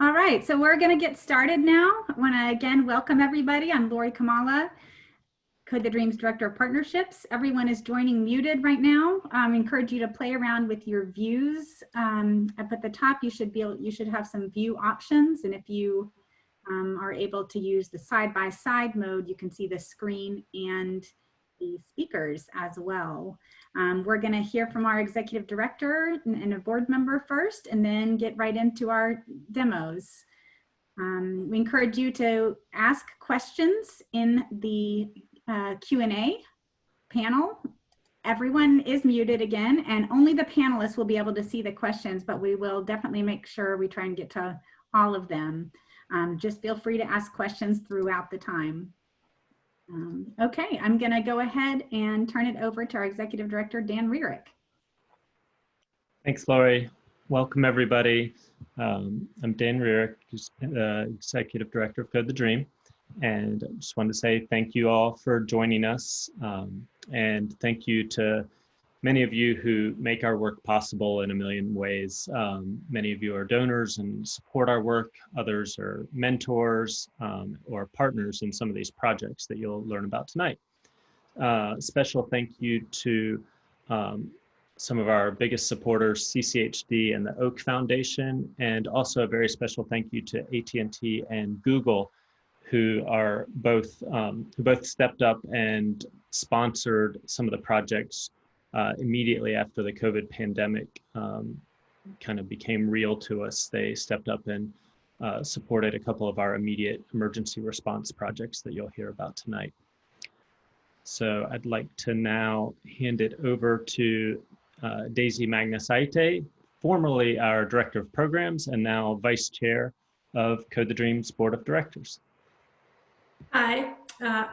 All right, so we're going to get started now. I want to again welcome everybody. I'm Lori Kamala, Code the Dreams Director of Partnerships. Everyone is joining muted right now. I encourage you to play around with your views. Up at the top, you should have some view options, and if you are able to use the side-by-side mode, you can see the screen and the speakers as well. We're going to hear from our executive director and a board member first, and then get right into our demos. We encourage you to ask questions in the Q&A panel. Everyone is muted again, and only the panelists will be able to see the questions, but we will definitely make sure we try and get to all of them. Just feel free to ask questions throughout the time. Okay, I'm going to go ahead and turn it over to our Executive Director, Dan Rearick. Thanks, Lori. Welcome, everybody. I'm Dan Rearick, Executive Director of Code the Dream, and I just wanted to say thank you all for joining us, and thank you to many of you who make our work possible in a million ways. Many of you are donors and support our work. Others are mentors or partners in some of these projects that you'll learn about tonight. Special thank you to some of our biggest supporters, CCHD and the Oak Foundation, and also a very special thank you to AT&T and Google, who are both stepped up and sponsored some of the projects immediately after the COVID pandemic kind of became real to us. They stepped up and supported a couple of our immediate emergency response projects that you'll hear about tonight. So I'd like to now hand it over to Daisy Magnasaite, formerly our Director of Programs and now Vice Chair of Code the Dreams Board of Directors. Hi,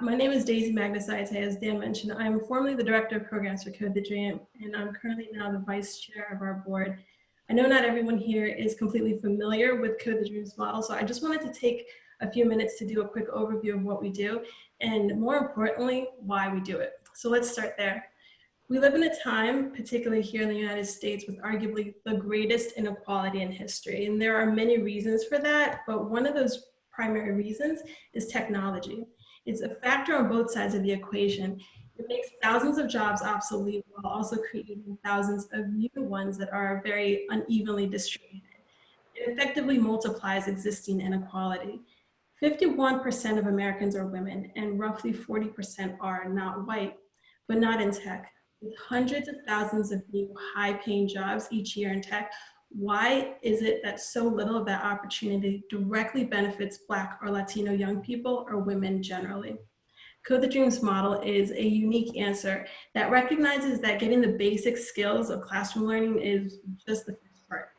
my name is Daisy Magnasaite. As Dan mentioned, I'm formerly the Director of Programs for Code the Dream, and I'm currently now the Vice Chair of our board. I know not everyone here is completely familiar with Code the Dream's model, so I just wanted to take a few minutes to do a quick overview of what we do, and more importantly, why we do it. So let's start there. We live in a time, particularly here in the United States, with arguably the greatest inequality in history, and there are many reasons for that, but one of those primary reasons is technology. It's a factor on both sides of the equation. It makes thousands of jobs obsolete while also creating thousands of new ones that are very unevenly distributed. It effectively multiplies existing inequality. 51% of Americans are women, and roughly 40% are not white, but not in tech. With hundreds of thousands of new high-paying jobs each year in tech, why is it that so little of that opportunity directly benefits Black or Latino young people or women generally? Code the Dreams model is a unique answer that recognizes that getting the basic skills of classroom learning is just the first part.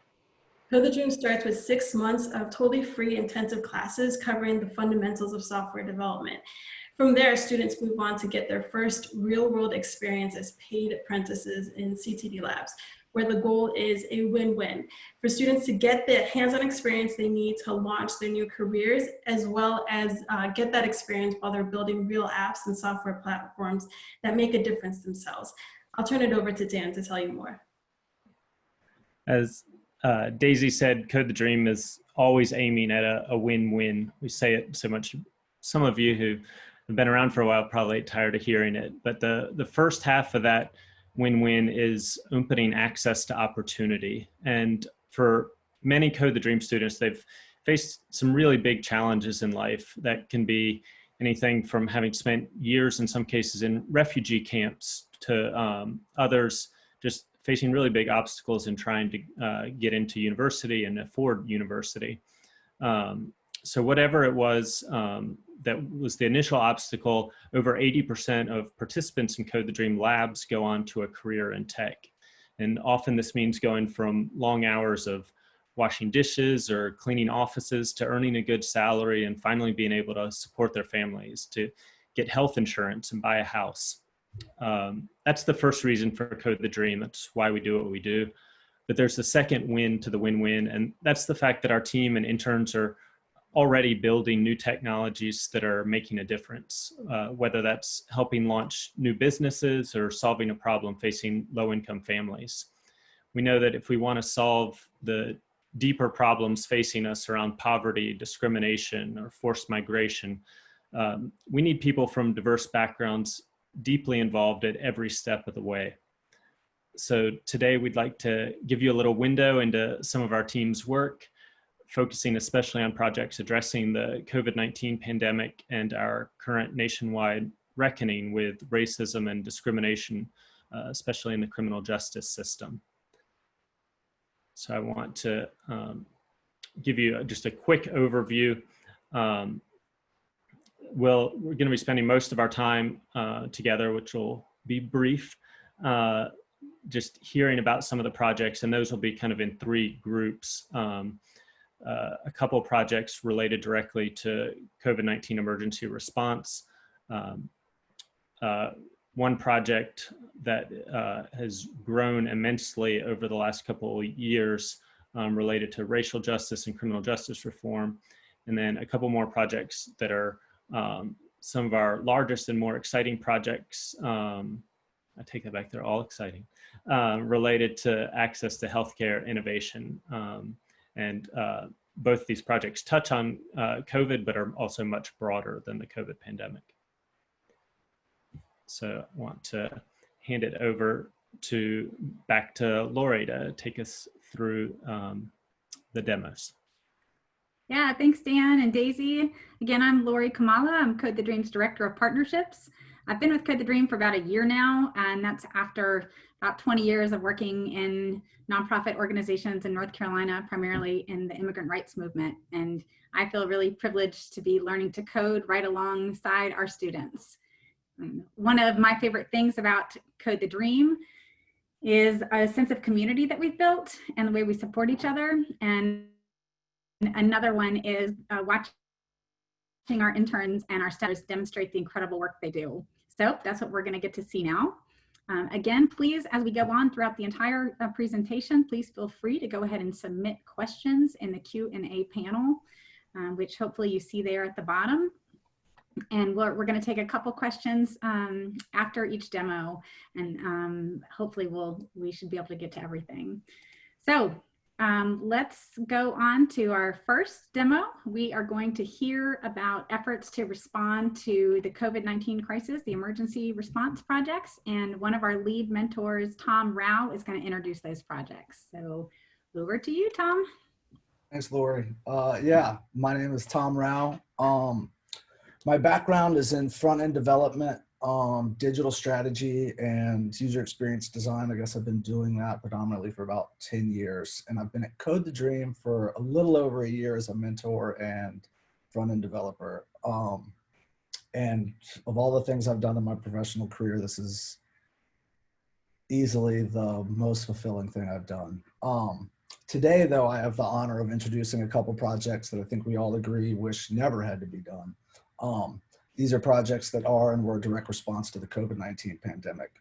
Code the Dreams starts with 6 months of totally free intensive classes covering the fundamentals of software development. From there, students move on to get their first real-world experience as paid apprentices in CTD labs, where the goal is a win-win for students to get the hands-on experience they need to launch their new careers, as well as get that experience while they're building real apps and software platforms that make a difference themselves. I'll turn it over to Dan to tell you more. As Daisy said, Code the Dream is always aiming at a win-win. We say it so much. Some of you who have been around for a while probably tired of hearing it, but the first half of that win-win is opening access to opportunity. And for many Code the Dream students, they've faced some really big challenges in life that can be anything from having spent years in some cases in refugee camps to others just facing really big obstacles in trying to get into university and afford university. So whatever it was that was the initial obstacle, over 80% of participants in Code the Dream labs go on to a career in tech. And often this means going from long hours of washing dishes or cleaning offices to earning a good salary and finally being able to support their families, to get health insurance and buy a house. That's the first reason for Code the Dream. That's why we do what we do. But there's a second win to the win-win, and that's the fact that our team and interns are already building new technologies that are making a difference, whether that's helping launch new businesses or solving a problem facing low-income families. We know that if we want to solve the deeper problems facing us around poverty, discrimination, or forced migration. We need people from diverse backgrounds deeply involved at every step of the way. So today we'd like to give you a little window into some of our team's work, focusing especially on projects addressing the COVID-19 pandemic and our current nationwide reckoning with racism and discrimination, especially in the criminal justice system. So I want to give you just a quick overview. We're going to be spending most of our time together, which will be brief, just hearing about some of the projects, and those will be kind of in three groups. A couple projects related directly to COVID-19 emergency response. One project that has grown immensely over the last couple of years related to racial justice and criminal justice reform. And then a couple more projects that are some of our largest and more exciting projects. I take that back, they're all exciting, related to access to healthcare innovation. And both these projects touch on COVID, but are also much broader than the COVID pandemic. So I want to hand it over back to Lori to take us through the demos. Yeah, thanks, Dan and Daisy. Again, I'm Lori Kamala. I'm Code the Dream's Director of Partnerships. I've been with Code the Dream for about a year now, and that's after about 20 years of working in nonprofit organizations in North Carolina, primarily in the immigrant rights movement. And I feel really privileged to be learning to code right alongside our students. One of my favorite things about Code the Dream is a sense of community that we've built and the way we support each other. And another one is watching our interns and our staffers demonstrate the incredible work they do. So that's what we're going to get to see now. Again, please, as we go on throughout the entire presentation, please feel free to go ahead and submit questions in the Q&A panel, which hopefully you see there at the bottom. And we're going to take a couple questions after each demo, and hopefully we should be able to get to everything. So let's go on to our first demo. We are going to hear about efforts to respond to the COVID-19 crisis, the emergency response projects, and one of our lead mentors, Tom Rao, is going to introduce those projects. So over to you, Tom. Thanks, Lori. Yeah, my name is Tom Rao. My background is in front-end development, digital strategy, and user experience design. I guess I've been doing that predominantly for about 10 years. And I've been at Code the Dream for a little over a year as a mentor and front-end developer. And of all the things I've done in my professional career, this is easily the most fulfilling thing I've done. Today, though, I have the honor of introducing a couple projects that I think we all agree wish never had to be done. These are projects that are and were a direct response to the COVID-19 pandemic.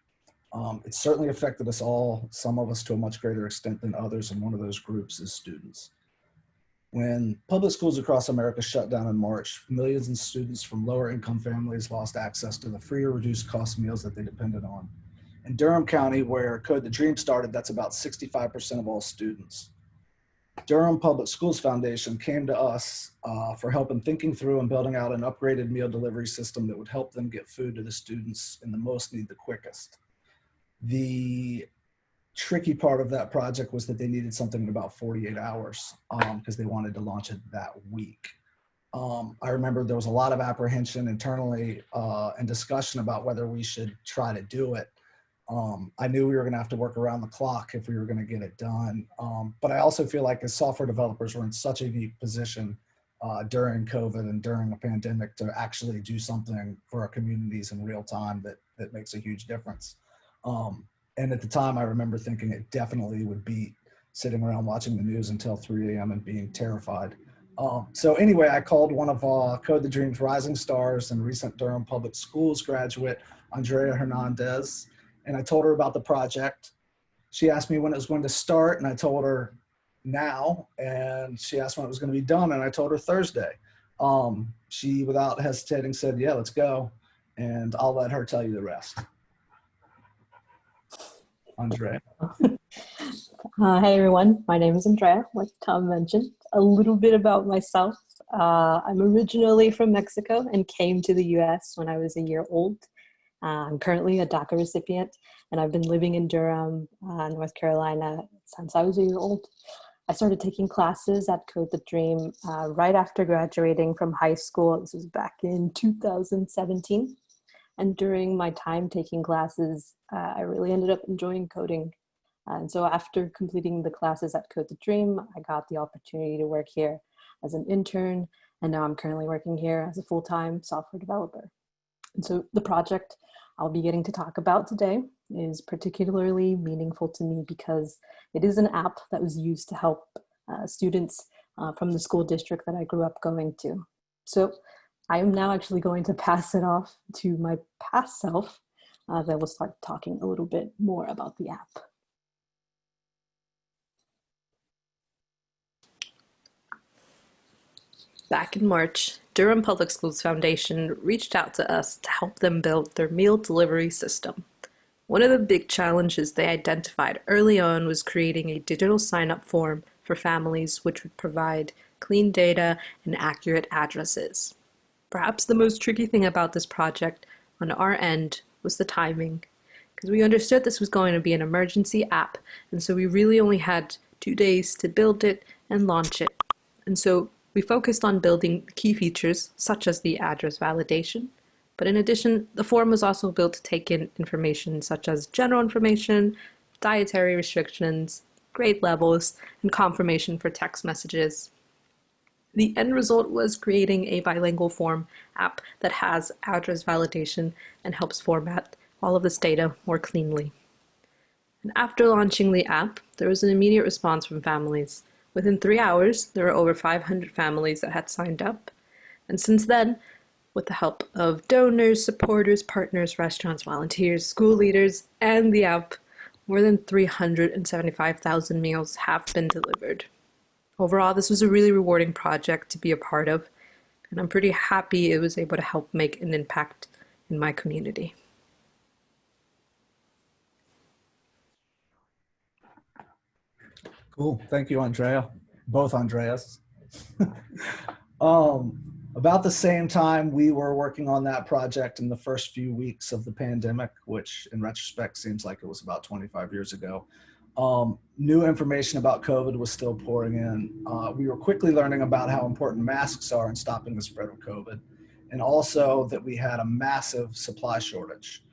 It certainly affected us all, some of us to a much greater extent than others, and one of those groups is students. When public schools across America shut down in March, millions of students from lower income families lost access to the free or reduced cost meals that they depended on. In Durham County, where Code the Dream started, that's about 65% of all students. Durham Public Schools Foundation came to us for help in thinking through and building out an upgraded meal delivery system that would help them get food to the students in the most need the quickest. The tricky part of that project was that they needed something in about 48 hours because they wanted to launch it that week. I remember there was a lot of apprehension internally and discussion about whether we should try to do it. I knew we were going to have to work around the clock if we were going to get it done. But I also feel like as software developers, we're in such a unique position during COVID and during a pandemic to actually do something for our communities in real time that makes a huge difference. And at the time, I remember thinking it definitely would beat sitting around watching the news until 3 a.m. and being terrified. So anyway, I called one of Code the Dream's rising stars and recent Durham Public Schools graduate, Andrea Hernandez. And I told her about the project. She asked me when it was going to start, and I told her now. And she asked when it was going to be done, and I told her Thursday. She, without hesitating, said, yeah, let's go. And I'll let her tell you the rest. Andrea. Hey everyone, my name is Andrea, like Tom mentioned. A little bit about myself. I'm originally from Mexico and came to the US when I was a year old. I'm currently a DACA recipient, and I've been living in Durham, North Carolina since I was a year old. I started taking classes at Code the Dream right after graduating from high school. This was back in 2017. And during my time taking classes, I really ended up enjoying coding. And so after completing the classes at Code the Dream, I got the opportunity to work here as an intern, and now I'm currently working here as a full-time software developer. And so the project I'll be getting to talk about today is particularly meaningful to me because it is an app that was used to help students from the school district that I grew up going to. So I am now actually going to pass it off to my past self that will start talking a little bit more about the app. Back in March, Durham Public Schools Foundation reached out to us to help them build their meal delivery system. One of the big challenges they identified early on was creating a digital sign-up form for families which would provide clean data and accurate addresses. Perhaps the most tricky thing about this project on our end was the timing, because we understood this was going to be an emergency app, and so we really only had 2 days to build it and launch it. And so we focused on building key features such as the address validation, but in addition, the form was also built to take in information such as general information, dietary restrictions, grade levels, and confirmation for text messages. The end result was creating a bilingual form app that has address validation and helps format all of this data more cleanly. And after launching the app, there was an immediate response from families. Within 3 hours, there were over 500 families that had signed up. And since then, with the help of donors, supporters, partners, restaurants, volunteers, school leaders, and the app, more than 375,000 meals have been delivered. Overall, this was a really rewarding project to be a part of, and I'm pretty happy it was able to help make an impact in my community. Cool. Thank you, Andrea. Both Andreas. About the same time, we were working on that project in the first few weeks of the pandemic, which in retrospect seems like it was about 25 years ago. New information about COVID was still pouring in. We were quickly learning about how important masks are in stopping the spread of COVID, and also that we had a massive supply shortage.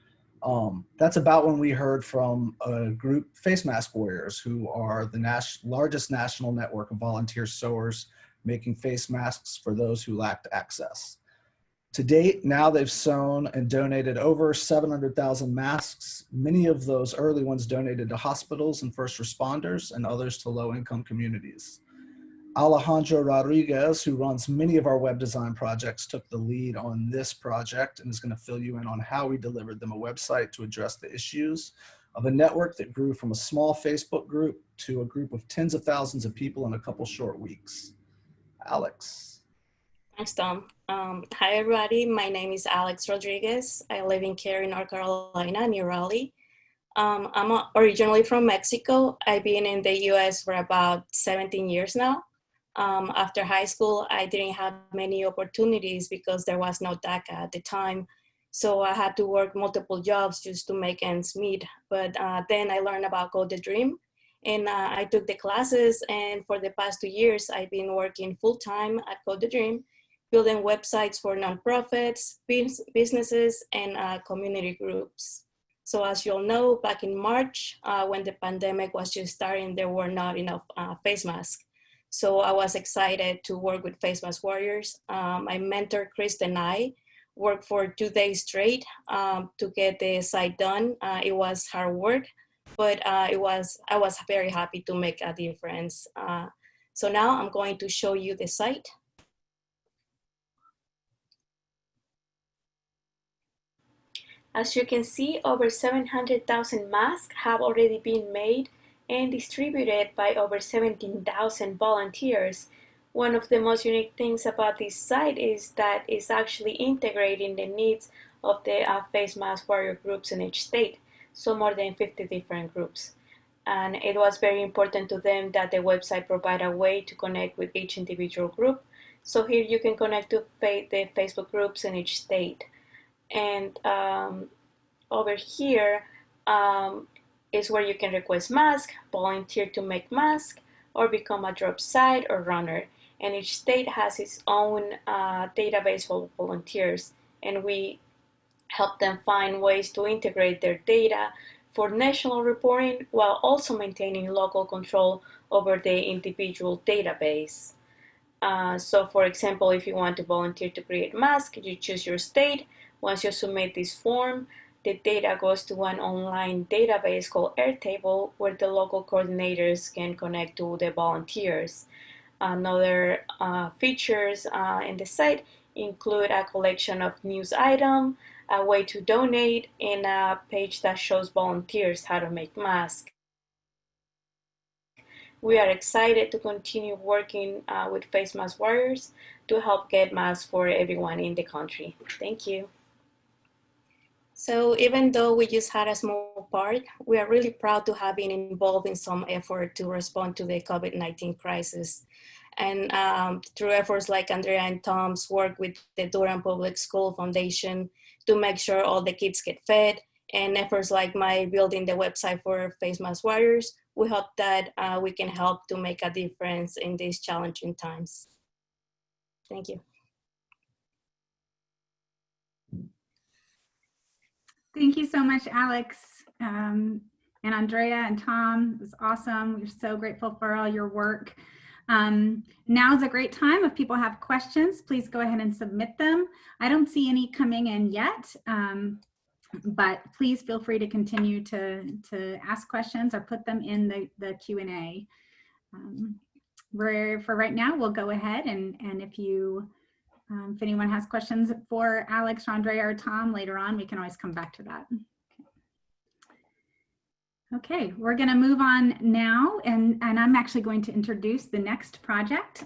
That's about when we heard from a group, Face Mask Warriors, who are the largest national network of volunteer sewers making face masks for those who lacked access. To date, now they've sewn and donated over 700,000 masks, many of those early ones donated to hospitals and first responders and others to low-income communities. Alejandro Rodriguez, who runs many of our web design projects, took the lead on this project and is going to fill you in on how we delivered them a website to address the issues of a network that grew from a small Facebook group to a group of tens of thousands of people in a couple short weeks. Alex. Thanks, Tom. Hi, everybody. My name is Alex Rodriguez. I live in Cary, North Carolina, near Raleigh. I'm originally from Mexico. I've been in the US for about 17 years now. After high school, I didn't have many opportunities because there was no DACA at the time. So I had to work multiple jobs just to make ends meet. But then I learned about Code the Dream, and I took the classes. And for the past 2 years, I've been working full-time at Code the Dream, building websites for nonprofits, businesses, and community groups. So as you'll know, back in March, when the pandemic was just starting, there were not enough face masks. So I was excited to work with Face Mask Warriors. My mentor, Chris, and I worked for 2 days straight to get the site done. It was hard work, but I was very happy to make a difference. So now I'm going to show you the site. As you can see, over 700,000 masks have already been made and distributed by over 17,000 volunteers. One of the most unique things about this site is that it's actually integrating the needs of the Face Mask Warrior groups in each state. so more than 50 different groups. And it was very important to them that the website provide a way to connect with each individual group. So here you can connect to the Facebook groups in each state. And over here is where you can request masks, volunteer to make masks, or become a drop site or runner. And each state has its own database for volunteers. And we help them find ways to integrate their data for national reporting while also maintaining local control over the individual database. So for example, if you want to volunteer to create masks, you choose your state. Once you submit this form, the data goes to an online database called Airtable, where the local coordinators can connect to the volunteers. Another features in the site include a collection of news items, a way to donate, and a page that shows volunteers how to make masks. We are excited to continue working with Face Mask Warriors to help get masks for everyone in the country. Thank you. So even though we just had a small part, we are really proud to have been involved in some effort to respond to the COVID-19 crisis. And through efforts like Andrea and Tom's work with the Durham Public School Foundation to make sure all the kids get fed, and efforts like my building the website for Face Mask Warriors, we hope that we can help to make a difference in these challenging times. Thank you. Thank you so much, Alex, and Andrea and Tom. It was awesome. We're so grateful for all your work. Now is a great time. If people have questions, please go ahead and submit them. I don't see any coming in yet, but please feel free to continue to ask questions or put them in the Q&A. For right now, we'll go ahead and if anyone has questions for Alex, Andrea, or Tom later on, we can always come back to that. Okay, we're going to move on now, and I'm actually going to introduce the next project,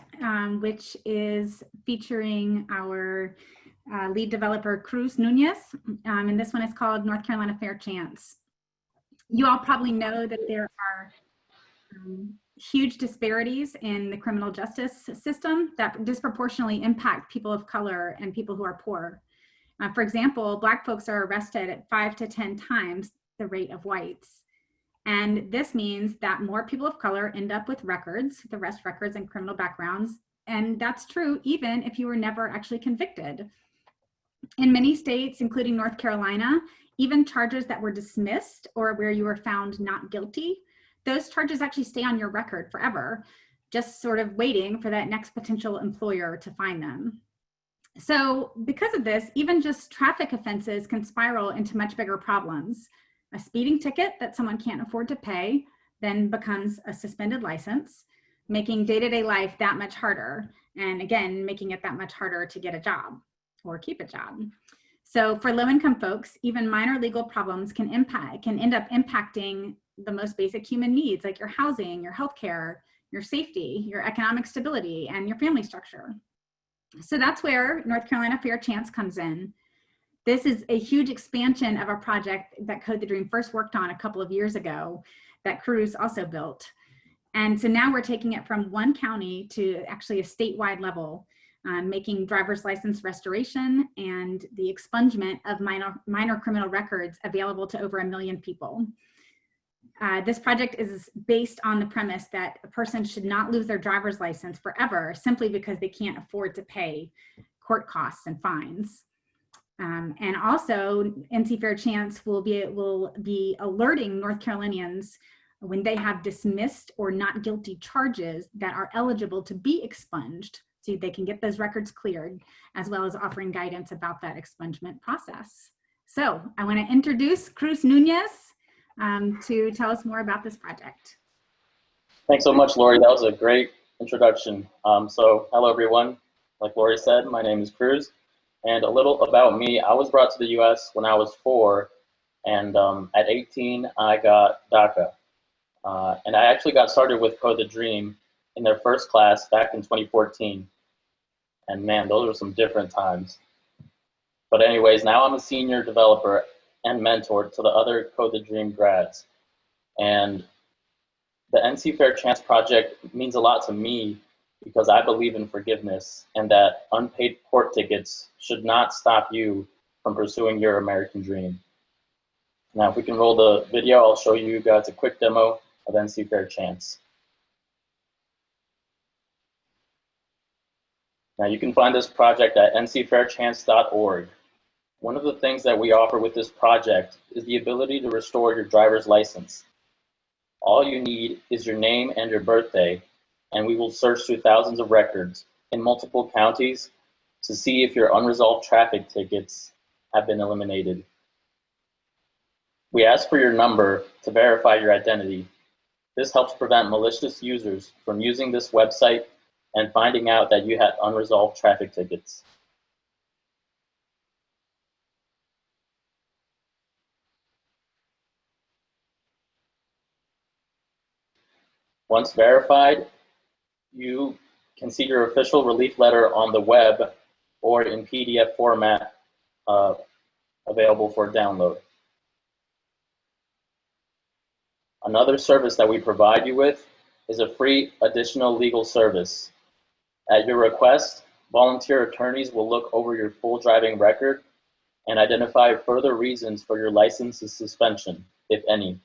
which is featuring our lead developer, Cruz Nunez, and this one is called North Carolina Fair Chance. You all probably know that there are huge disparities in the criminal justice system that disproportionately impact people of color and people who are poor. For example, Black folks are arrested at 5 to 10 times the rate of whites. And this means that more people of color end up with records, the arrest records and criminal backgrounds. And that's true even if you were never actually convicted. In many states, including North Carolina, even charges that were dismissed or where you were found not guilty, those charges actually stay on your record forever, just sort of waiting for that next potential employer to find them. So because of this, even just traffic offenses can spiral into much bigger problems. A speeding ticket that someone can't afford to pay then becomes a suspended license, making day-to-day life that much harder. And again, making it that much harder to get a job or keep a job. So for low-income folks, even minor legal problems can end up impacting the most basic human needs, like your housing, your healthcare, your safety, your economic stability, and your family structure. So that's where North Carolina Fair Chance comes in. This is a huge expansion of a project that Code the Dream first worked on a couple of years ago that Cruz also built. And so now we're taking it from one county to actually a statewide level, making driver's license restoration and the expungement of minor criminal records available to over 1 million people. This project is based on the premise that a person should not lose their driver's license forever simply because they can't afford to pay court costs and fines. And also, NC Fair Chance will be alerting North Carolinians when they have dismissed or not guilty charges that are eligible to be expunged, so they can get those records cleared, as well as offering guidance about that expungement process. So I want to introduce Cruz Nunez to tell us more about this project. Thanks so much, Lori. That was a great introduction. So hello, everyone. Like Lori said, my name is Cruz. And a little about me, I was brought to the US when I was 4, and at 18, I got DACA. And I actually got started with Code the Dream in their first class back in 2014. And man, those were some different times. But anyways, now I'm a senior developer and mentor to the other Code the Dream grads. And the NC Fair Chance Project means a lot to me because I believe in forgiveness and that unpaid court tickets should not stop you from pursuing your American dream. Now, if we can roll the video, I'll show you guys a quick demo of NC Fair Chance. Now, you can find this project at ncfairchance.org. One of the things that we offer with this project is the ability to restore your driver's license. All you need is your name and your birthday, and we will search through thousands of records in multiple counties to see if your unresolved traffic tickets have been eliminated. We ask for your number to verify your identity. This helps prevent malicious users from using this website and finding out that you had unresolved traffic tickets. Once verified, you can see your official relief letter on the web or in PDF format available for download. Another service that we provide you with is a free additional legal service. At your request, volunteer attorneys will look over your full driving record and identify further reasons for your license's suspension, if any.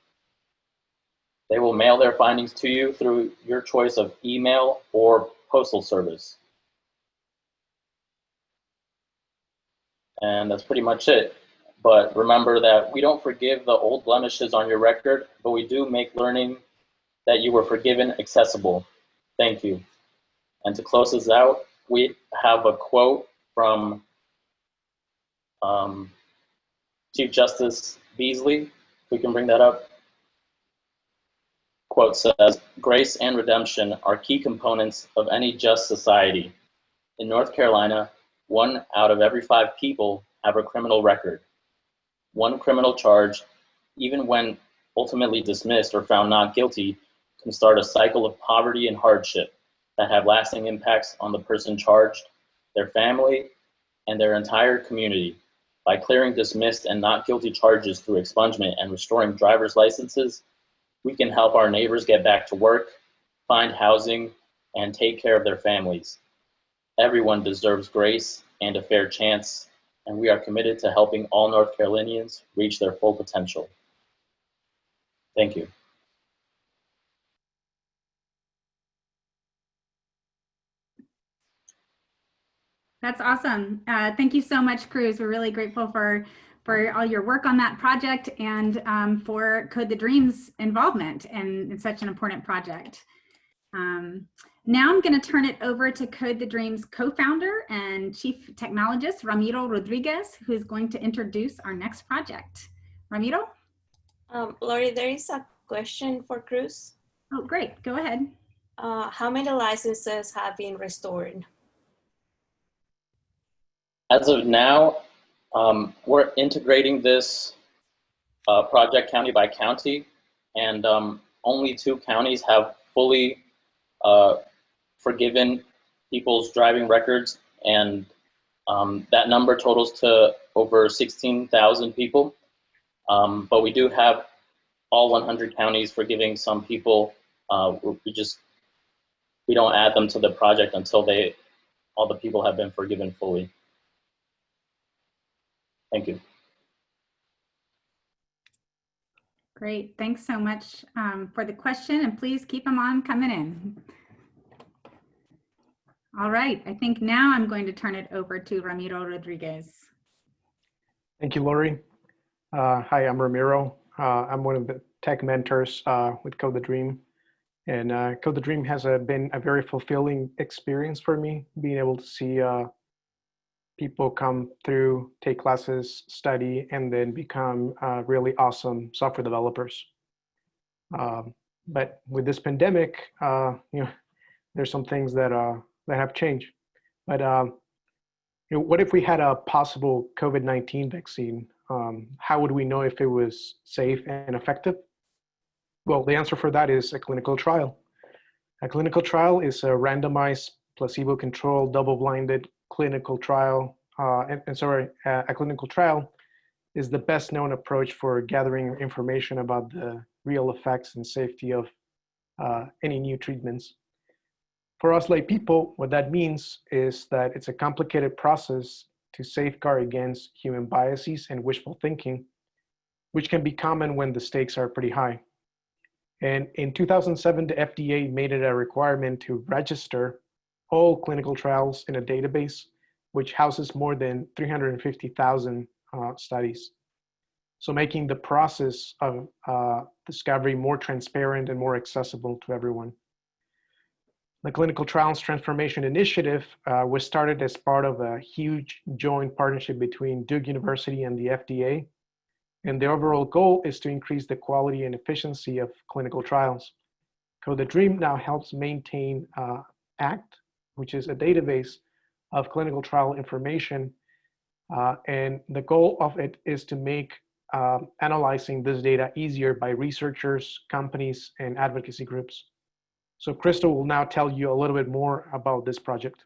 They will mail their findings to you through your choice of email or postal service. And that's pretty much it. But remember that we don't forgive the old blemishes on your record, but we do make learning that you were forgiven accessible. Thank you. And to close this out, we have a quote from Chief Justice Beasley. If we can bring that up. Quote says, "Grace and redemption are key components of any just society. In North Carolina, 1 out of every 5 people have a criminal record. One criminal charge, even when ultimately dismissed or found not guilty, can start a cycle of poverty and hardship that have lasting impacts on the person charged, their family, and their entire community. By clearing dismissed and not guilty charges through expungement and restoring driver's licenses, we can help our neighbors get back to work, find housing, and take care of their families. Everyone deserves grace and a fair chance, and we are committed to helping all North Carolinians reach their full potential." Thank you. That's awesome. Thank you so much, Cruz. We're really grateful for all your work on that project and for Code the Dream's involvement in such an important project. Now I'm going to turn it over to Code the Dream's co-founder and chief technologist, Ramiro Rodriguez, who is going to introduce our next project. Ramiro? Lori, there is a question for Cruz. Oh, great. Go ahead. How many licenses have been restored? As of now, we're integrating this project county by county, and only 2 counties have fully forgiven people's driving records, and that number totals to over 16,000 people. But we do have all 100 counties forgiving some people. We don't add them to the project until all the people have been forgiven fully. Thank you. Great. Thanks so much for the question, and please keep them on coming in. All right. I think now I'm going to turn it over to Ramiro Rodriguez. Thank you, Lori. Hi, I'm Ramiro. I'm one of the tech mentors with Code the Dream. And Code the Dream has been a very fulfilling experience for me, being able to see people come through, take classes, study, and then become really awesome software developers. But with this pandemic, there's some things that have changed. But what if we had a possible COVID-19 vaccine? How would we know if it was safe and effective? Well, the answer for that is a clinical trial. A clinical trial is a randomized, placebo-controlled, double-blinded clinical trial. A clinical trial is the best known approach for gathering information about the real effects and safety of any new treatments. For us lay people, what that means is that it's a complicated process to safeguard against human biases and wishful thinking, which can be common when the stakes are pretty high. And in 2007, the FDA made it a requirement to register all clinical trials in a database, which houses more than 350,000 studies. So making the process of discovery more transparent and more accessible to everyone. The Clinical Trials Transformation Initiative was started as part of a huge joint partnership between Duke University and the FDA. And the overall goal is to increase the quality and efficiency of clinical trials. Code the Dream now helps maintain ACT, which is a database of clinical trial information. And the goal of it is to make analyzing this data easier by researchers, companies, and advocacy groups. So Crystal will now tell you a little bit more about this project.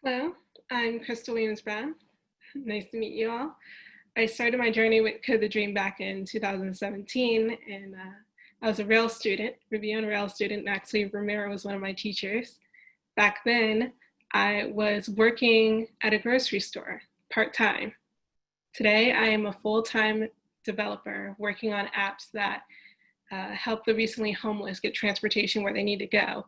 Hello, I'm Crystal Williams-Brown. Nice to meet you all. I started my journey with Code the Dream back in 2017, and I was a Rails student, Ruby on Rails student, and actually Ramiro was one of my teachers. Back then, I was working at a grocery store part-time. Today, I am a full-time developer working on apps that help the recently homeless get transportation where they need to go.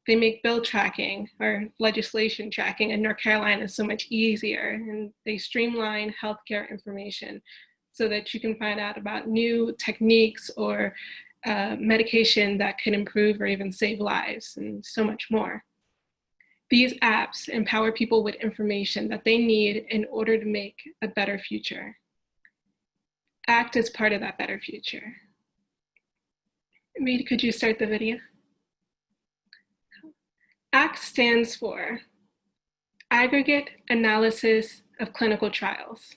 They make bill tracking or legislation tracking in North Carolina so much easier, and they streamline healthcare information so that you can find out about new techniques or medication that can improve or even save lives, and so much more. These apps empower people with information that they need in order to make a better future. ACT is part of that better future. Reed, could you start the video? ACT stands for Aggregate Analysis of Clinical Trials.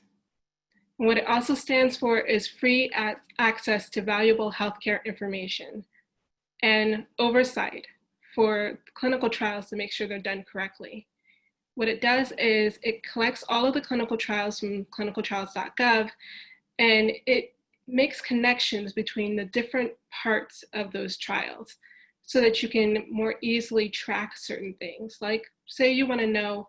And what it also stands for is free access to valuable healthcare information and oversight for clinical trials to make sure they're done correctly. What it does is it collects all of the clinical trials from clinicaltrials.gov, and it makes connections between the different parts of those trials so that you can more easily track certain things. Like, say you want to know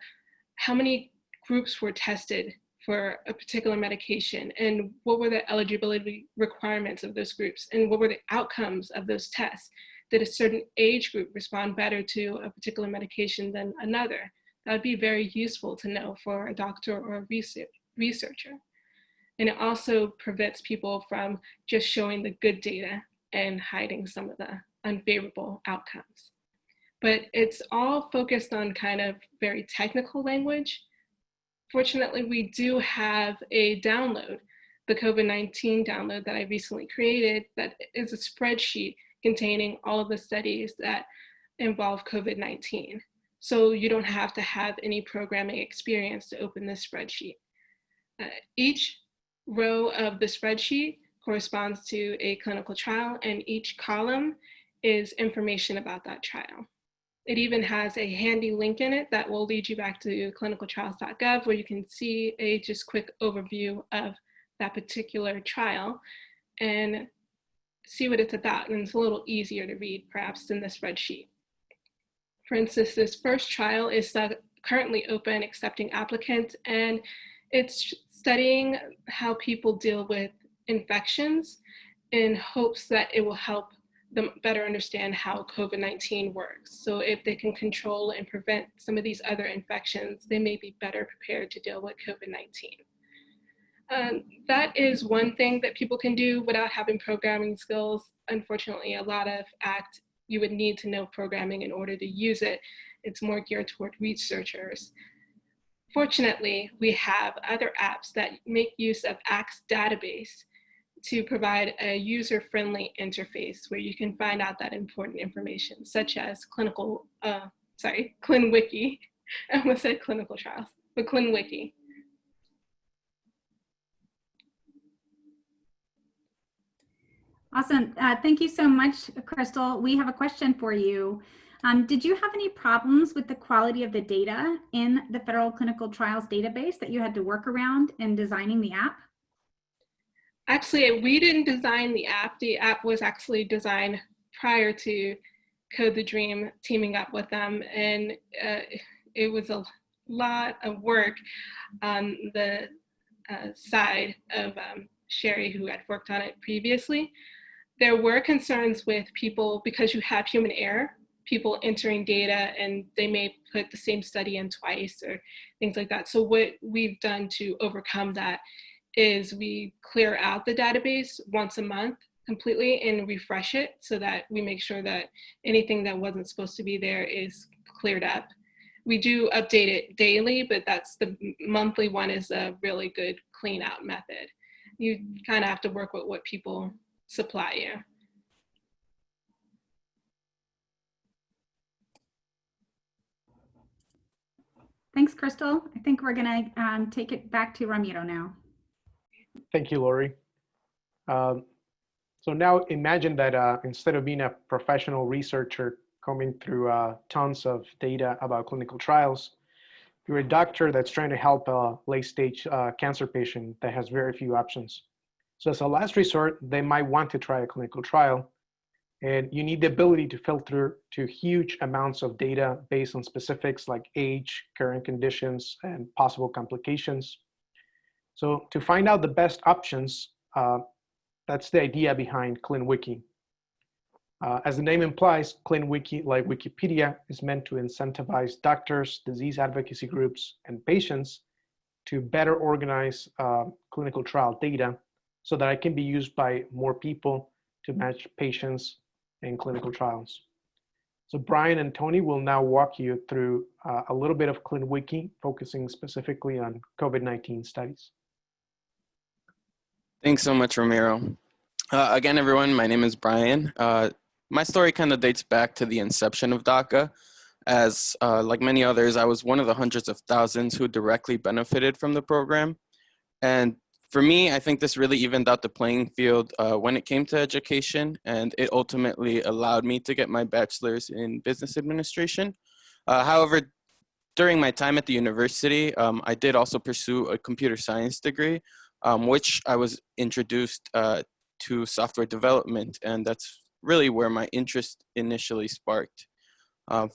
how many groups were tested for a particular medication and what were the eligibility requirements of those groups and what were the outcomes of those tests. Did a certain age group respond better to a particular medication than another? That would be very useful to know for a doctor or a researcher. And it also prevents people from just showing the good data and hiding some of the unfavorable outcomes. But it's all focused on kind of very technical language. Fortunately, we do have a download, the COVID-19 download that I recently created, that is a spreadsheet containing all of the studies that involve COVID-19. So you don't have to have any programming experience to open this spreadsheet. Each row of the spreadsheet corresponds to a clinical trial, and each column is information about that trial. It even has a handy link in it that will lead you back to clinicaltrials.gov, where you can see a just quick overview of that particular trial and see what it's about. And it's a little easier to read perhaps than the spreadsheet. For instance, this first trial is currently open, accepting applicants, and it's studying how people deal with infections in hopes that it will help them better understand how COVID-19 works. So if they can control and prevent some of these other infections, they may be better prepared to deal with COVID-19. That is one thing that people can do without having programming skills. Unfortunately, a lot of ACT, you would need to know programming in order to use it. It's more geared toward researchers. Fortunately, we have other apps that make use of ACT's database to provide a user-friendly interface where you can find out that important information, such as ClintWiki. I almost said clinical trials, but ClintWiki. Awesome. Thank you so much, Crystal. We have a question for you. Did you have any problems with the quality of the data in the Federal Clinical Trials database that you had to work around in designing the app? Actually, we didn't design the app. The app was actually designed prior to Code the Dream teaming up with them. And it was a lot of work on the side of Sherry, who had worked on it previously. There were concerns with people, because you have human error, people entering data and they may put the same study in twice or things like that. So what we've done to overcome that is we clear out the database once a month completely and refresh it so that we make sure that anything that wasn't supposed to be there is cleared up. We do update it daily, but that's the monthly one is a really good clean out method. You kind of have to work with what people supply you. Thanks, Crystal. I think we're gonna take it back to Ramiro now. Thank you, Lori. So now imagine that instead of being a professional researcher combing through tons of data about clinical trials, you're a doctor that's trying to help a late-stage cancer patient that has very few options. So as a last resort, they might want to try a clinical trial, and you need the ability to filter to huge amounts of data based on specifics like age, current conditions, and possible complications. So to find out the best options, that's the idea behind ClintWiki. As the name implies, ClintWiki, like Wikipedia, is meant to incentivize doctors, disease advocacy groups, and patients to better organize clinical trial data so that it can be used by more people to match patients in clinical trials. So Brian and Tony will now walk you through a little bit of ClintWiki, focusing specifically on COVID-19 studies. Thanks so much, Ramiro. Again, everyone, my name is Brian. My story kind of dates back to the inception of DACA. As like many others, I was one of the hundreds of thousands who directly benefited from the program. And for me, I think this really evened out the playing field when it came to education, and it ultimately allowed me to get my bachelor's in business administration. However, during my time at the university, I did also pursue a computer science degree, which I was introduced to software development, and that's really where my interest initially sparked.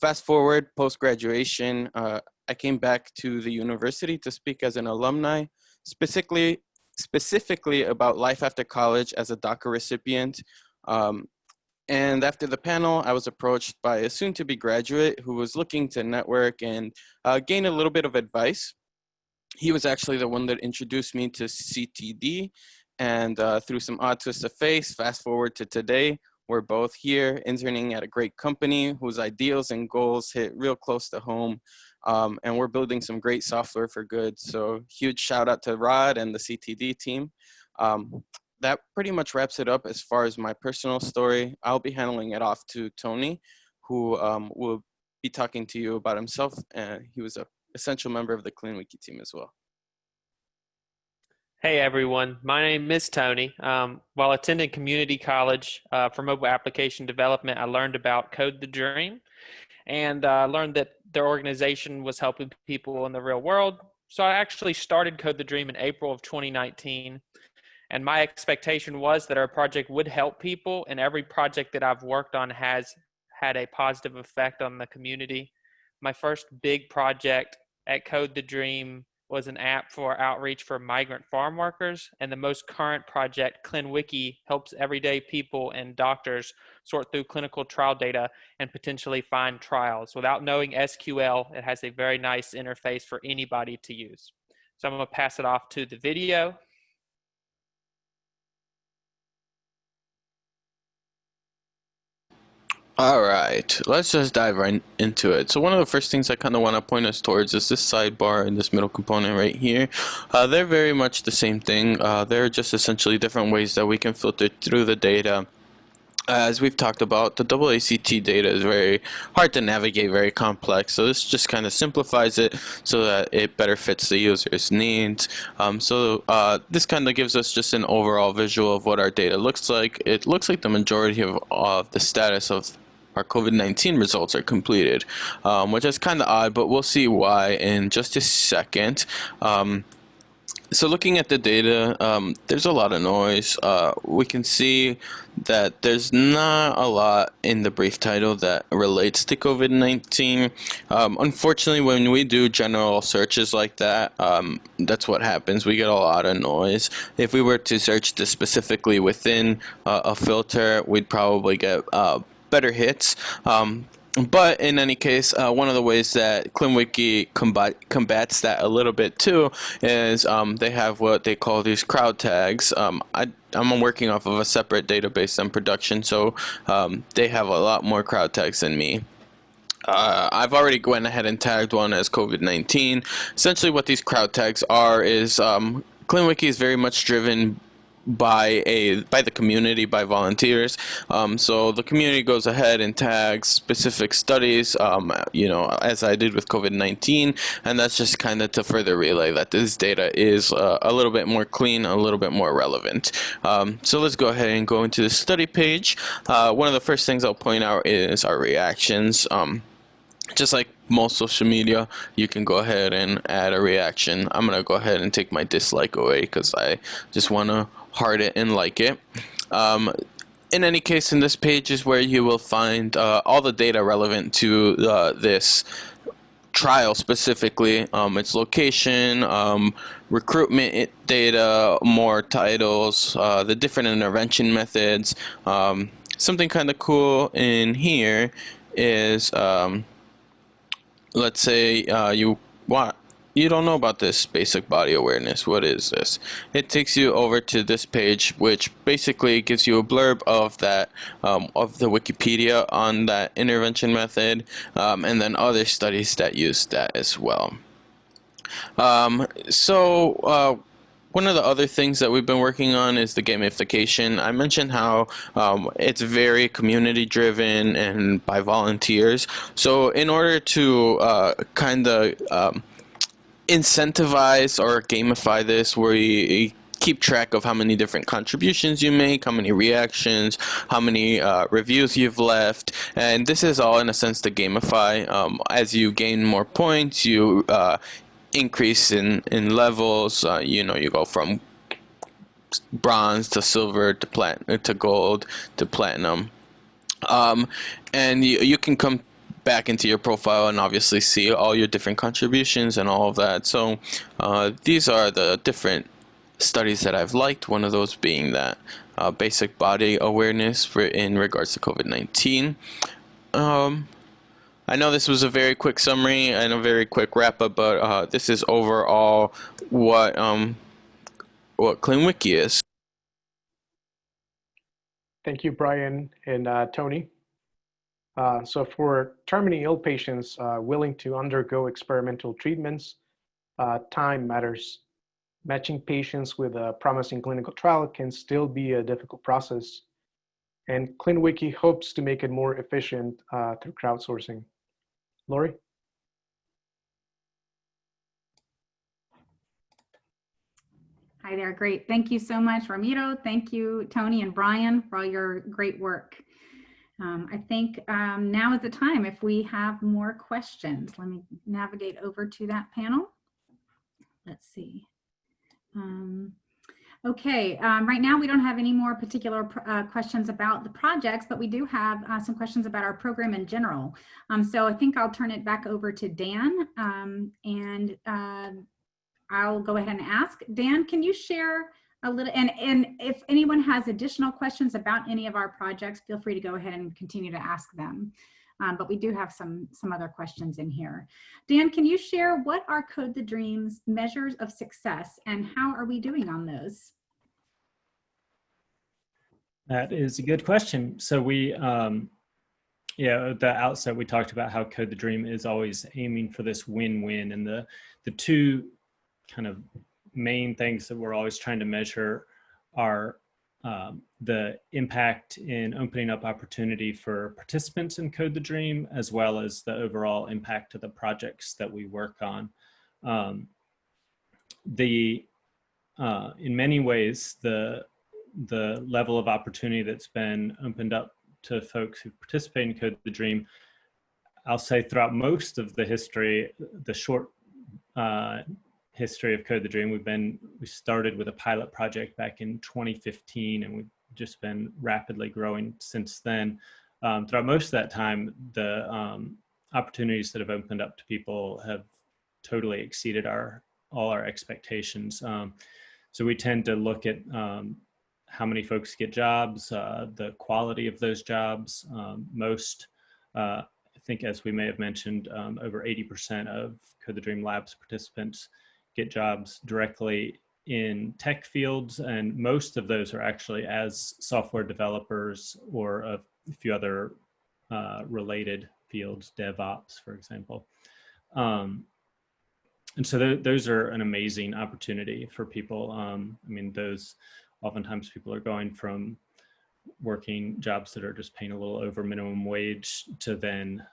Fast forward, post-graduation, I came back to the university to speak as an alumni, specifically about life after college as a DACA recipient. And after the panel, I was approached by a soon-to-be graduate who was looking to network and gain a little bit of advice. He was actually the one that introduced me to CTD, and through some odd twists of fate, fast forward to today, we're both here interning at a great company whose ideals and goals hit real close to home. And we're building some great software for good. So huge shout out to Rod and the CTD team. That pretty much wraps it up as far as my personal story. I'll be handling it off to Tony, who will be talking to you about himself. He was an essential member of the ClintWiki team as well. Hey everyone, my name is Tony. While attending community college for mobile application development, I learned about Code the Dream, and learned that their organization was helping people in the real world. So I actually started Code the Dream in April of 2019, and my expectation was that our project would help people, and every project that I've worked on has had a positive effect on the community. My first big project at Code the Dream was an app for outreach for migrant farm workers, and the most current project, ClintWiki, helps everyday people and doctors sort through clinical trial data and potentially find trials. Without knowing SQL, it has a very nice interface for anybody to use. So I'm going to pass it off to the video. All right, let's just dive right into it. So one of the first things I kind of want to point us towards is this sidebar and this middle component right here. They're very much the same thing. They're just essentially different ways that we can filter through the data As we've talked about, the AACT data is very hard to navigate, very complex. So this just kind of simplifies it so that it better fits the user's needs. This kind of gives us just an overall visual of what our data looks like. It looks like the majority of the status of our COVID-19 results are completed, which is kind of odd, but we'll see why in just a second. So looking at the data, there's a lot of noise. We can see that there's not a lot in the brief title that relates to COVID-19. Unfortunately, when we do general searches like that, that's what happens. We get a lot of noise. If we were to search this specifically within a filter, we'd probably get better hits. But in any case, one of the ways that ClintWiki combats that a little bit too is they have what they call these crowd tags. I'm working off of a separate database than production, so they have a lot more crowd tags than me. I've already went ahead and tagged one as COVID-19. Essentially what these crowd tags are is ClintWiki is very much driven by the community, by volunteers. So the community goes ahead and tags specific studies, as I did with COVID-19, and that's just kind of to further relay that this data is a little bit more clean, a little bit more relevant. So let's go ahead and go into the study page. One of the first things I'll point out is our reactions. Just like most social media, you can go ahead and add a reaction. I'm going to go ahead and take my dislike away because I just want to heart it and like it. In any case, in this page is where you will find all the data relevant to this trial specifically, its location, recruitment data, more titles, the different intervention methods. Something kind of cool in here is let's say you don't know about this basic body awareness. What is this? It takes you over to this page, which basically gives you a blurb of that of the Wikipedia on that intervention method, and then other studies that use that as well. One of the other things that we've been working on is the gamification. I mentioned how it's very community driven and by volunteers. So in order to kind of incentivize or gamify this, where you keep track of how many different contributions you make, how many reactions, how many reviews you've left, and this is all in a sense to gamify. As you gain more points, you increase in levels. You go from bronze to silver to platinum to gold to platinum, and you can come back into your profile and obviously see all your different contributions and all of that. So these are the different studies that I've liked, one of those being that basic body awareness in regards to COVID-19. I know this was a very quick summary and a very quick wrap-up, but this is overall what ClintWiki is. Thank you, Brian and Tony. So for terminally ill patients willing to undergo experimental treatments, time matters. Matching patients with a promising clinical trial can still be a difficult process, and ClintWiki hopes to make it more efficient through crowdsourcing. Lori? Hi there, great. Thank you so much, Ramiro. Thank you, Tony and Brian, for all your great work. I think now is the time if we have more questions. Let me navigate over to that panel. Let's see. Okay, right now we don't have any more particular questions about the projects, but we do have some questions about our program in general. So I think I'll turn it back over to Dan, and I'll go ahead and ask. Dan, can you share a little, and if anyone has additional questions about any of our projects, feel free to go ahead and continue to ask them. But we do have some other questions in here. Dan, can you share what are Code the Dream's measures of success and how are we doing on those? That is a good question. So we, at the outset, we talked about how Code the Dream is always aiming for this win-win, and the two kind of main things that we're always trying to measure are the impact in opening up opportunity for participants in Code the Dream, as well as the overall impact of the projects that we work on. In many ways, the level of opportunity that's been opened up to folks who participate in Code the Dream, I'll say throughout most of the history, the short history of Code the Dream, we started with a pilot project back in 2015, and we've just been rapidly growing since then. Throughout most of that time, the opportunities that have opened up to people have totally exceeded all our expectations. So we tend to look at how many folks get jobs, the quality of those jobs. I think, as we may have mentioned, over 80% of Code the Dream Labs participants get jobs directly in tech fields, and most of those are actually as software developers or a few other related fields, DevOps, for example. And so those are an amazing opportunity for people. I mean, oftentimes people are going from working jobs that are just paying a little over minimum wage to then,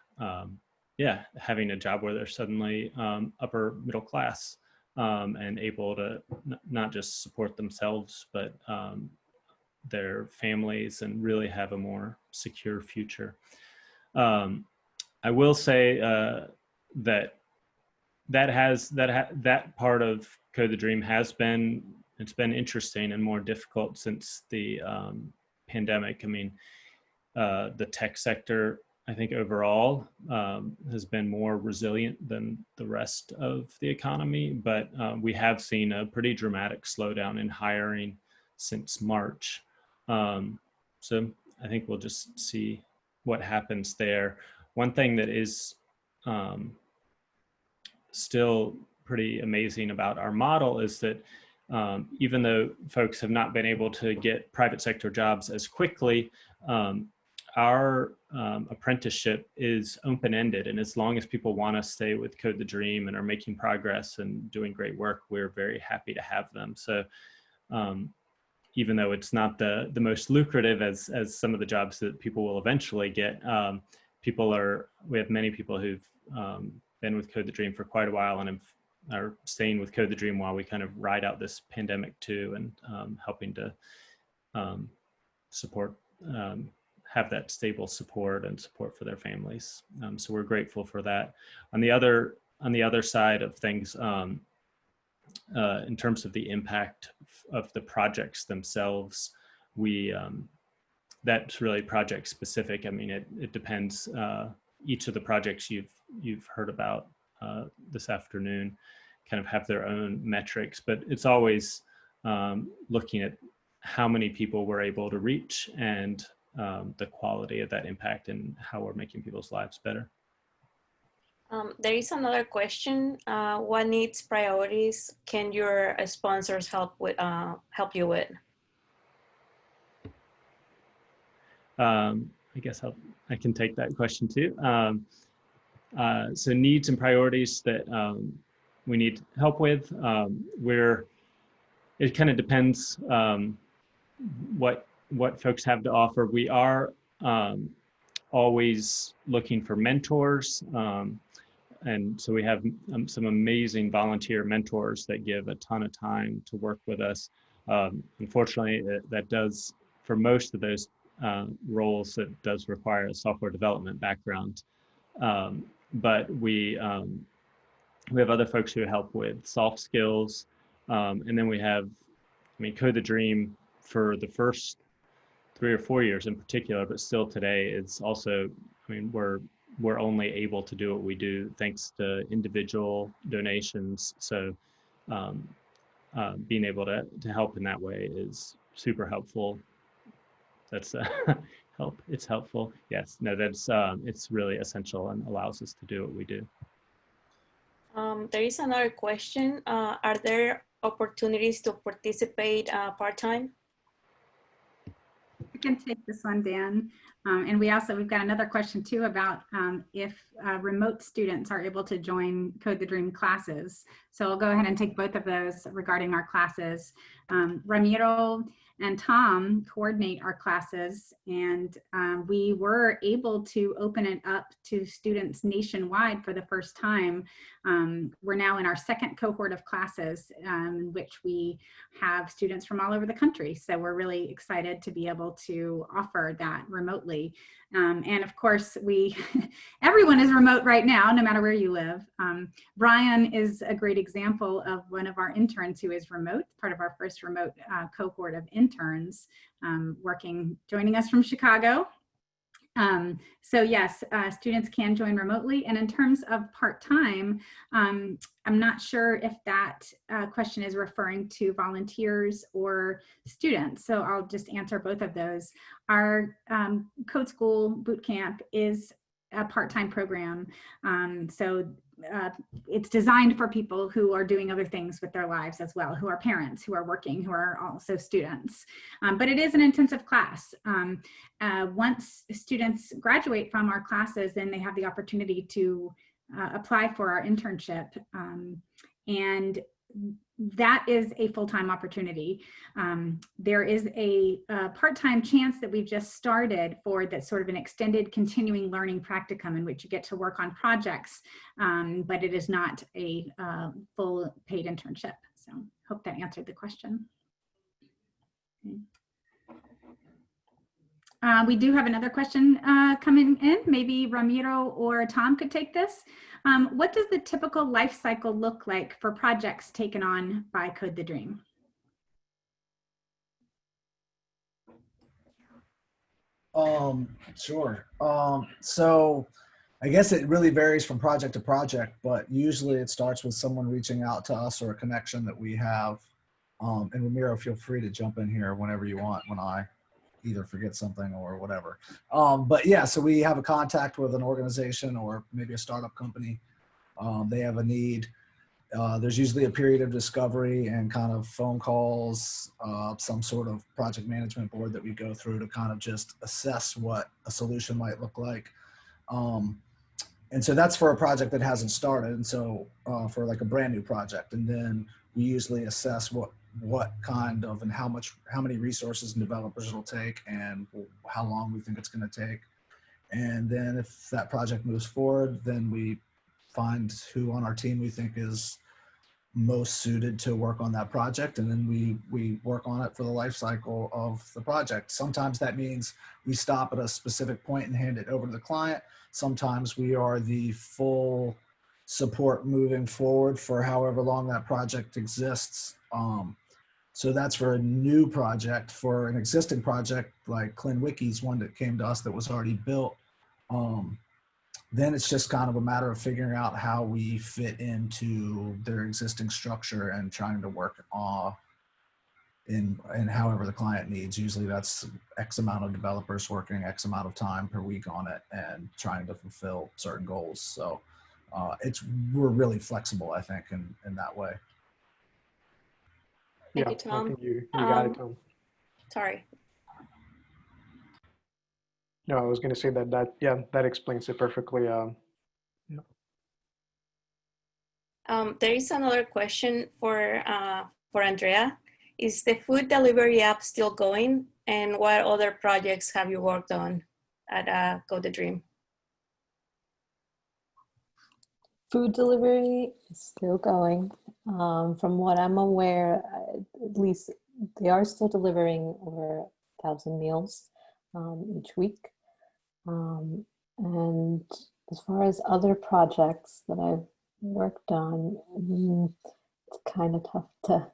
having a job where they're suddenly upper middle class and able to not just support themselves, but their families, and really have a more secure future. I will say that part of Code the Dream it's been interesting and more difficult since the pandemic. I mean, the tech sector, I think overall has been more resilient than the rest of the economy, but we have seen a pretty dramatic slowdown in hiring since March. So I think we'll just see what happens there. One thing that is still pretty amazing about our model is that even though folks have not been able to get private sector jobs as quickly, our apprenticeship is open-ended, and as long as people want to stay with Code the Dream and are making progress and doing great work, we're very happy to have them. So even though it's not the most lucrative as some of the jobs that people will eventually get, we have many people who've been with Code the Dream for quite a while and are staying with Code the Dream while we kind of ride out this pandemic too, and helping to support, have that stable support and support for their families. So we're grateful for that. On the other side of things, in terms of the impact of the projects themselves, that's really project specific. I mean, it depends. Each of the projects you've heard about this afternoon kind of have their own metrics, but it's always looking at how many people we're able to reach and the quality of that impact and how we're making people's lives better. There is another question. What needs, priorities can your sponsors help you with? I guess I can take that question too. So needs and priorities that we need help with. It kind of depends what folks have to offer. We are always looking for mentors. And so we have some amazing volunteer mentors that give a ton of time to work with us. Unfortunately, that does, for most of those roles, that does require a software development background. But we have other folks who help with soft skills. And then we have, Code the Dream for the first 3 or 4 years in particular, but still today, it's also, we're only able to do what we do thanks to individual donations. So being able to help in that way is super helpful. That's help. It's helpful. Yes. No, that's it's really essential and allows us to do what we do. There is another question. Are there opportunities to participate part-time? I can take this one, Dan. And we've got another question too about if remote students are able to join Code the Dream classes. So I'll go ahead and take both of those regarding our classes. Ramiro and Tom coordinate our classes, and we were able to open it up to students nationwide for the first time. We're now in our second cohort of classes, in which we have students from all over the country. So we're really excited to be able to offer that remotely. And of course, everyone is remote right now, no matter where you live. Brian is a great example of one of our interns who is remote, part of our first remote cohort of interns, joining us from Chicago. So yes, students can join remotely. And in terms of part-time, I'm not sure if that question is referring to volunteers or students. So I'll just answer both of those. Our Code School Bootcamp is a part-time program. It's designed for people who are doing other things with their lives as well, who are parents, who are working, who are also students. But it is an intensive class. Once students graduate from our classes, then they have the opportunity to apply for our internship. And that is a full-time opportunity. There is a part-time chance that we've just started for that sort of an extended continuing learning practicum in which you get to work on projects, but it is not a full paid internship. So hope that answered the question. Okay. We do have another question coming in. Maybe Ramiro or Tom could take this. What does the typical life cycle look like for projects taken on by Code the Dream? Sure. So I guess it really varies from project to project, but usually it starts with someone reaching out to us or a connection that we have. And Ramiro, feel free to jump in here whenever you want when I either forget something or whatever. But yeah, so we have a contact with an organization or maybe a startup company. They have a need. There's usually a period of discovery and kind of phone calls, some sort of project management board that we go through to kind of just assess what a solution might look like. And so that's for a project that hasn't started. And so for like a brand new project. And then we usually assess what kind of and how many resources and developers it'll take and how long we think it's going to take. And then if that project moves forward, then we find who on our team we think is most suited to work on that project. And then we work on it for the life cycle of the project. Sometimes that means we stop at a specific point and hand it over to the client. Sometimes we are the full support moving forward for however long that project exists. So that's for a new project. For an existing project, like ClintWiki's one that came to us that was already built, then it's just kind of a matter of figuring out how we fit into their existing structure and trying to work in however the client needs. Usually that's X amount of developers working X amount of time per week on it and trying to fulfill certain goals. So we're really flexible, I think, in that way. Thank Yeah, you, Tom. I think you got it, Tom. Sorry. No, I was going to say that explains it perfectly. Yeah. There is another question for Andrea. Is the food delivery app still going? And what other projects have you worked on at Code the Dream? Food delivery is still going. From what I'm aware, at least they are still delivering over 1,000 meals each week. And as far as other projects that I've worked on, it's kind of tough to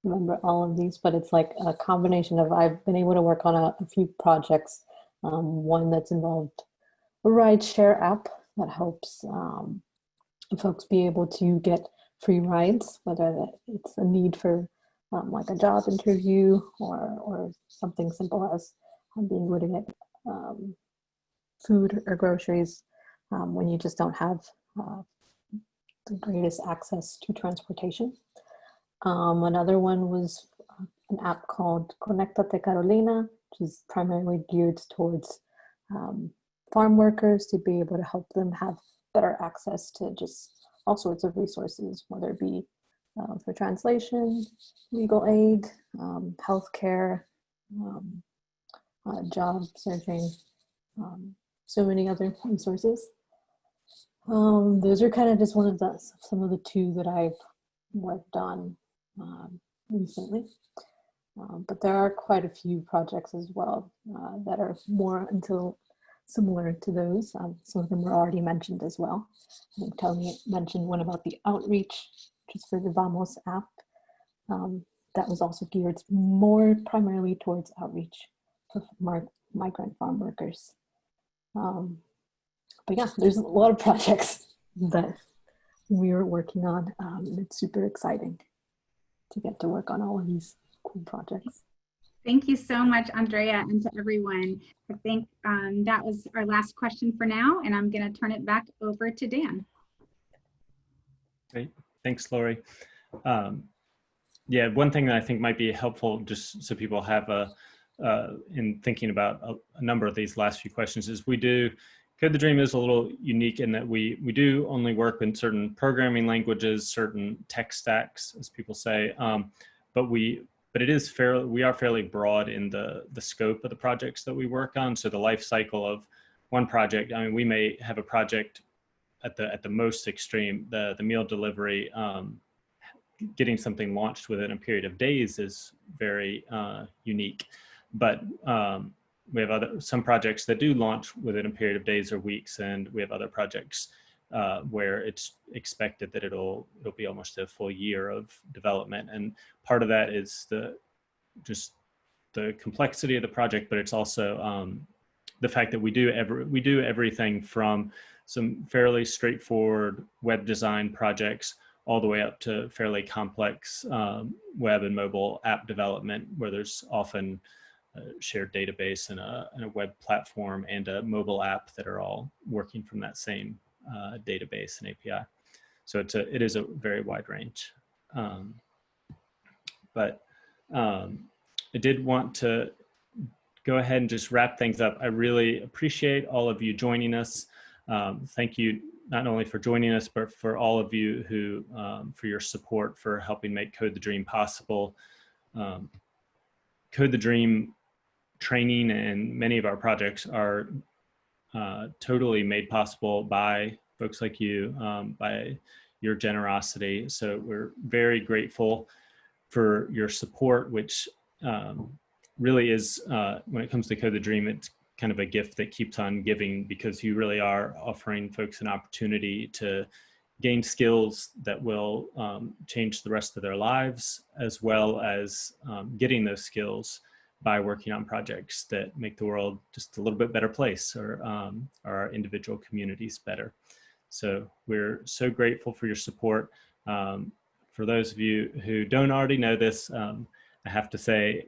remember all of these, but it's like a combination of, I've been able to work on a few projects. One that's involved a rideshare app that helps folks be able to get free rides, whether it's a need for like a job interview or something simple as being able to get food or groceries when you just don't have the greatest access to transportation. Another one was an app called Conectate Carolina, which is primarily geared towards farm workers to be able to help them have better access to just all sorts of resources, whether it be for translation, legal aid, healthcare, job searching, so many other resources. Those are kind of just some of the two that I've worked on recently. But there are quite a few projects as well that are more similar to those. Some of them were already mentioned as well. I think Tony mentioned one about the outreach, which is for the Vamos app. That was also geared more primarily towards outreach for migrant farm workers. But yeah, there's a lot of projects that we are working on. It's super exciting to get to work on all of these cool projects. Thank you so much, Andrea, and to everyone. I think that was our last question for now, and I'm going to turn it back over to Dan. Great. Thanks, Lori. Yeah, one thing that I think might be helpful, just so people have in thinking about a number of these last few questions, is Code the Dream is a little unique in that we do only work in certain programming languages, certain tech stacks, as people say, but we are fairly broad in the scope of the projects that we work on. So the life cycle of one project, I mean, we may have a project at the most extreme, the meal delivery, getting something launched within a period of days is very unique. But we have some projects that do launch within a period of days or weeks, and we have other projects where it's expected that it'll be almost a full year of development. And part of that is just the complexity of the project, but it's also the fact that we do everything from some fairly straightforward web design projects all the way up to fairly complex web and mobile app development, where there's often a shared database and a web platform and a mobile app that are all working from that same database and API. So it is a very wide range. But I did want to go ahead and just wrap things up. I really appreciate all of you joining us. Thank you not only for joining us, but for all of you who, for your support for helping make Code the Dream possible. Code the Dream training and many of our projects are totally made possible by folks like you, by your generosity. So we're very grateful for your support, which really is, when it comes to Code the Dream, it's kind of a gift that keeps on giving, because you really are offering folks an opportunity to gain skills that will change the rest of their lives, as well as getting those skills by working on projects that make the world just a little bit better place, or our individual communities better. So we're so grateful for your support. For those of you who don't already know this, I have to say,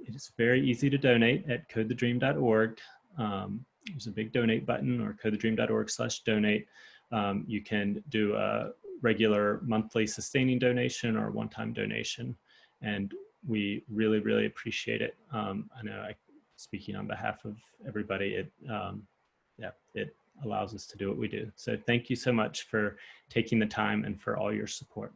it's very easy to donate at codethedream.org. There's a big donate button, or codethedream.org/donate. You can do a regular monthly sustaining donation or one-time donation, and we really, really appreciate it. I know, speaking on behalf of everybody, it allows us to do what we do. So thank you so much for taking the time and for all your support.